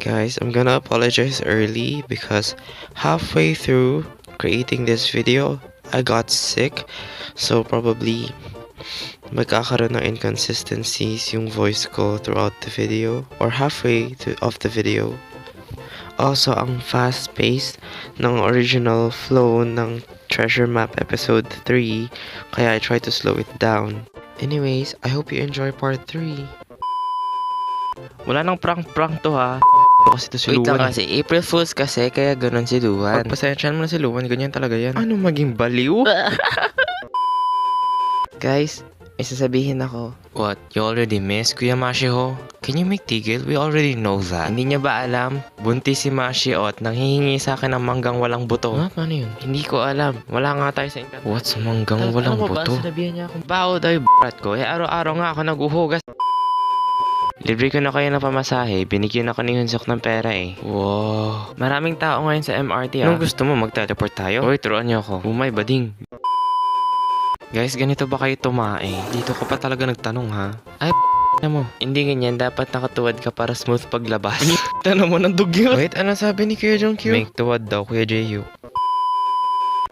Guys, I'm gonna apologize early because halfway through creating this video, I got sick. So probably magkakaroon ng inconsistencies yung voice ko throughout the video or of the video. Also, ang fast-paced ng original flow ng Treasure Map Episode 3, kaya I try to slow it down. Anyways, I hope you enjoy part 3. Wala nang prank-prank to ha. Kasi to si Luwan. Wait lang kasi, April Fools kasi, kaya ganun si Luwan. Pagpasensyahan mo na si Luwan, ganyan talaga yan. Ano maging baliw? Guys, may sasabihin ako. What? You already missed Kuya Mashiho? Can you make tigil? We already know that. Hindi niya ba alam? Buntis si Mashio at nanghihingi sa akin ng manggang walang buto. Ha? Paano yun? Hindi ko alam. Wala nga tayo sa internet. What's manggang walang buto? Sinabihan niya akong bao daw yung b***at ko. Araw-araw nga ako naguhugas. Libre ko na kayo ng pamasahe, binigyan ako ni Hunsok ng pera eh. Wow. Maraming tao ngayon sa MRT ah. Anong gusto mo, mag-teleport tayo? Hoy, turuan niyo ako. Umay, bading. Guys, ganito ba kayo tumae? Dito ka pa talaga nagtanong ha? Ay, na mo. Hindi ganyan, dapat nakatuwad ka para smooth paglabas. Tanong mo ng dugyot. Wait, ano sabi ni Kuya Jongkyu? Make tuwad daw, Kuya Jeyu.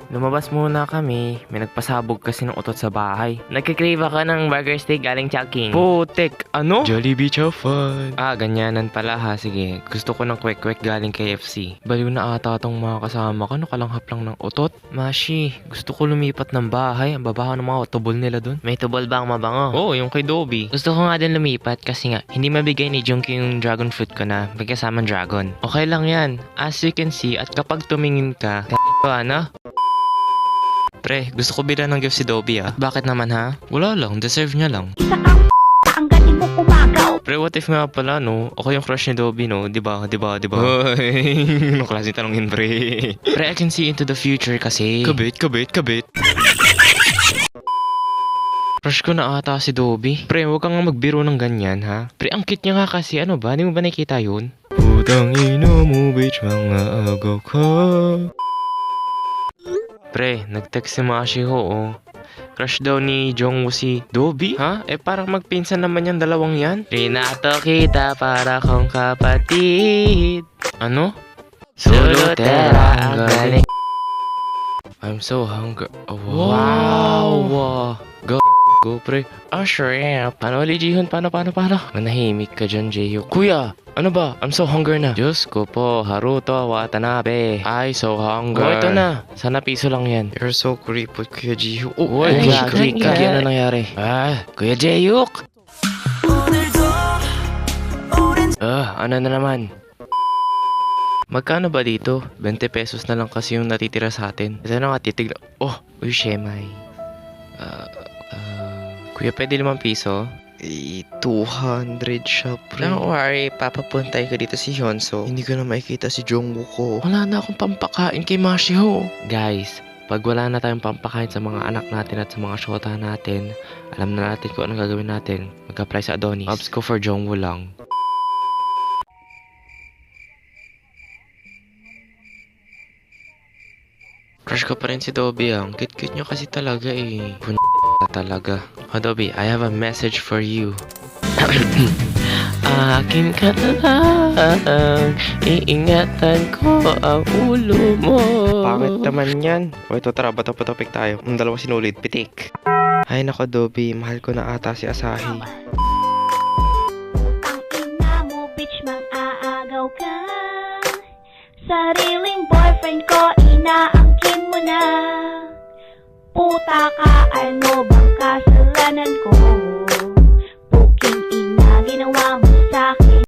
Lumabas muna kami. May nagpasabog kasi ng utot sa bahay. Nagkikrave ako ng burger steak galing Chowking. Putik! Ano? Jollibee Chow Fun. Ah, ganyanan pala ha. Sige. Gusto ko ng kwek-kwek galing KFC. Baliw na ata tong mga kasama ko. Nakalanghap lang ng utot. Mashi, gusto ko lumipat ng bahay. Ang babaho ng mga tubol nila dun. May tubol ba ang mabango? Oo, yung kay Dobby. Gusto ko nga din lumipat kasi nga, hindi mabigay ni Jungki yung dragon fruit ko na may kasamang dragon. Okay lang yan. As you can see, at kapag tumingin ka, ano? Pre, gusto ko bilan ng gift si Dobby ah. Bakit naman ha? Wala lang, deserve niya lang. Isa kang ang galing mo kumagaw. Pre, what if nga pala no? Ako yung crush ni Dobby no? Diba? Hoy, klaseng tanongin pre. Pre, I can see into the future kasi. Kabit. Crush ko na ata si Dobby. Pre, huwag kang nga magbiro ng ganyan ha. Pre, ang cute niya nga kasi ano ba? Di mo ba nakikita yun? Putang ino mo bitch, mga agaw ka. Pre, nag-text si Mashiho oh. Crush daw ni Jongwoo si Dobby? Ha? Eh parang magpinsan naman yung dalawang yan. Rinato kita para kong kapatid. Ano? Solotera ang galing. I'm so hungry. Oh, wow. Go pre. Oh shrimp. Paano ulit Jihon? Paano? Manahimik ka dyan Jeyo. Kuya! Ano ba? I'm so hungry na. Diyos ko po, Haruto Watanabe. I so hungry. Oh, ito na. Sana piso lang yan. You're so creepy, Kuya Jihyo. Oh, ay, creepy ka. Ano nangyari? Ah, Kuya Jeyuk! Ano na naman? Magkano ba dito? 20 pesos na lang kasi yung natitira sa atin. Ito na nga, titigla. Oh, uy, shemay. Kuya, pwede 5 piso? 200 siya, pre. Don't worry, papapuntay ko dito si Hyunso. Hindi ko na makikita si Jongwoo ko. Wala na akong pampakain kay Mashiho. Guys, pag wala na tayong pampakain sa mga anak natin at sa mga syota natin, alam na natin kung anong gagawin natin. Mag-apply sa Adonis. Ops ko for Jongwoo lang. Crush ko pa rin si Dobby ang cute-cute nyo kasi talaga eh. Talaga. Oh Dobby, I have a message for you. Akin ka na lang, iingatan ko ang ulo mo. Pangit naman yan. O ito tara, bato-topic tayo. Ang dalawa sinulid, pitik. Ay nako Dobby, mahal ko na ata si Asahi. Ang ina mo bitch, mang-aagaw ka. Sariling boyfriend ko, inaangkin mo na. Puta ka